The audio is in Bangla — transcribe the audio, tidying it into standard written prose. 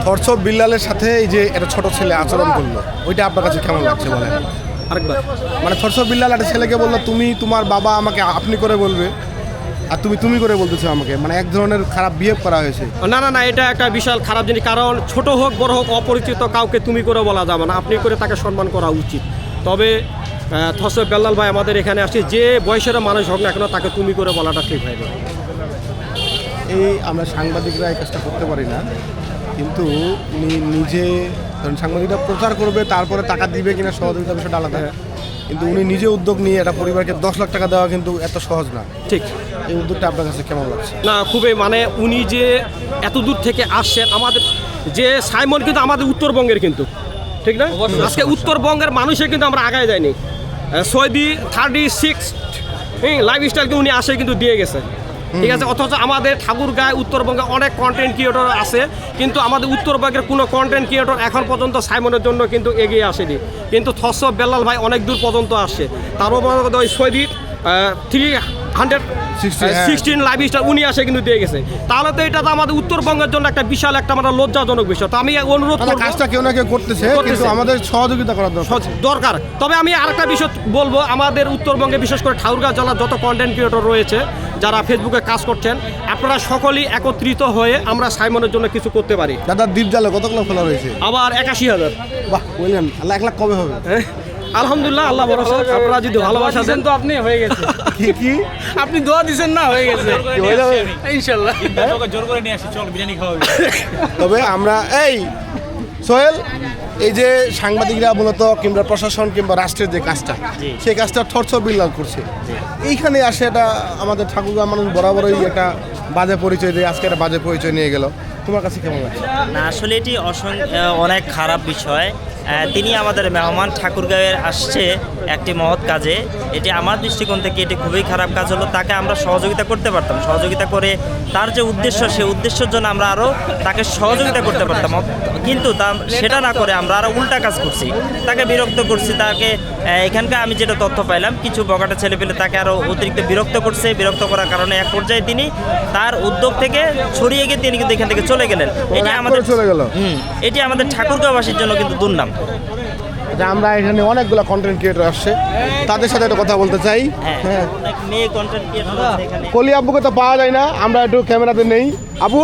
থরস অফ বিল্লালের সাথে এই যে একটা ছোট ছেলে আচরণ করলো, ওইটা আপনার কাছে কেমন লাগছে বলেন? আরেকবার মানে থরস অফ বিল্লাল একটা ছেলেকে বললো তুমি তোমার বাবা আমাকে আপনি করে বলবে, আর তুমি তুমি করে বলতেছো আমাকে, মানে এক ধরনের খারাপ বিহেভ করা হয়েছে। না না না, এটা একটা বিশাল খারাপ জিনিস। কারণ ছোট হোক বড় হোক অপরিচিত কাউকে তুমি করে বলা যাবে না, আপনি করে তাকে সম্মান করা উচিত। তবে থরস অফ বিল্লাল ভাই আমাদের এখানে আসছে, যে বয়সের মানুষ হোক না কেন তাকে তুমি করে বলাটা ঠিক হয়নি। এই আমরা সাংবাদিকরা এই কাজটা করতে পারি না, কিন্তু উনি নিজে ধরুন সাংবাদিকরা প্রচার করবে, তারপরে টাকা দিবে কিনা সহযোগিতা বিষয়টা আলাদা, কিন্তু উনি নিজে উদ্যোগ নিয়ে একটা পরিবারকে 10 লাখ টাকা দেওয়া কিন্তু এত সহজ না। ঠিক, এই উদ্যোগটা আপনার কাছে কেমন লাগছে? না খুবই, মানে উনি যে এত দূর থেকে আসছেন, আমাদের যে সাইমন কিন্তু আমাদের উত্তরবঙ্গের কিন্তু, ঠিক না? আজকে উত্তরবঙ্গের মানুষে কিন্তু আমরা আগায় যাইনি। সৌদি 36 লাইফস্টাইলকে উনি আসে কিন্তু দিয়ে গেছে, ঠিক আছে। অথচ আমাদের ঠাকুরগাঁয় উত্তরবঙ্গে অনেক কন্টেন্ট ক্রিয়েটর আছে, কিন্তু আমাদের উত্তরবঙ্গের কোনো কন্টেন্ট ক্রিয়েটর এখন পর্যন্ত সাইমনের জন্য কিন্তু এগিয়ে আসেনি। কিন্তু থরস অফ বিল্লাল ভাই অনেক দূর পর্যন্ত আসছে। তারও ওই সৌদি 316 লাইফস্টাইল উনি আসে কিন্তু দিয়ে গেছে। তাহলে তো এটা তো আমাদের উত্তরবঙ্গের জন্য একটা বিশাল একটা মানে লজ্জাজনক বিষয়। তো আমি অনুরোধ করব, কাজটা কেউ না কেউ করতেছে, কিন্তু আমাদের সহযোগিতা করার দরকার। তবে আমি আরেকটা বিষয় বলবো, আমাদের উত্তরবঙ্গে বিশেষ করে ঠাকুরগাঁও জেলার যত কন্টেন্ট ক্রিয়েটর রয়েছে যারা ফেসবুকে কাজ করছেন, আপনারা সকলেই একত্রিত হয়ে আমরা সাইমনের জন্য কিছু করতে পারি। দাদা দ্বীপ জালে কতগুলো খোলা রয়েছে? আবার 81,000। বাহ, বললেন 1 লাখ কবে হবে? আলহামদুলিল্লাহ, আল্লাহ ভরসা। আপনারা যদি ভালোবাসা দেন তো আপনি হয়ে গেছে। কি আপনি দোয়া দিবেন না, হয়ে গেছে ইনশাআল্লাহ। জোর করে নিয়ে আসি, চল বিরিয়ানি খাওয়াবি। তবে আমরা এই সোহেল, এই যে সাংবাদিকরা মূলত কিংবা প্রশাসন কিংবা রাষ্ট্রের যে কাজটা, সেই কাজটা থরস অফ বিল্লাল করছে। এইখানে আসে এটা আমাদের ঠাকুরগাঁও মানুষ বরাবরই একটা বাজে পরিচয় দিয়ে আজকে একটা বাজে পরিচয় নিয়ে গেল। তোমার কাছে কেমন লাগছে? না, আসলে এটি অনেক খারাপ বিষয়। তিনি আমাদের মেহমান ঠাকুরগাঁয়ের আসছে একটি মহৎ কাজে। এটি আমার দৃষ্টিকোণ থেকে এটি খুবই খারাপ কাজ হলো। তাকে আমরা সহযোগিতা করতে পারতাম, সহযোগিতা করে তার যে উদ্দেশ্য, সেই উদ্দেশ্যের জন্য আমরা আরও তাকে সহযোগিতা করতে পারতাম। কিন্তু সেটা না করে আমরা আরও উল্টা কাজ করছি, তাকে বিরক্ত করছি। তাকে এখানকার আমি যেটা তথ্য পাইলাম, কিছু বগাটা ছেলে পেলে তাকে আরও অতিরিক্ত বিরক্ত করছে। বিরক্ত করার কারণে এক পর্যায়ে তিনি তার উদ্যোগ থেকে ছড়িয়ে গিয়ে তিনি কিন্তু এখান থেকে চলে গেলেন। এটি আমাদের চলে গেল। এটি আমাদের ঠাকুরগাঁওবাসীর জন্য কিন্তু দুর্নাম। আমরা এখানে অনেকগুলো কন্টেন্ট ক্রিয়েটর আসছে, তাদের সাথে একটা কথা বলতে চাই। হ্যাঁ, অনেক মেয়ে কন্টেন্ট ক্রিয়েটর আছে এখানে। কলি আব্বুকে তো পাওয়া যায় না, আমরা একটু ক্যামেরাতে নেই। আবু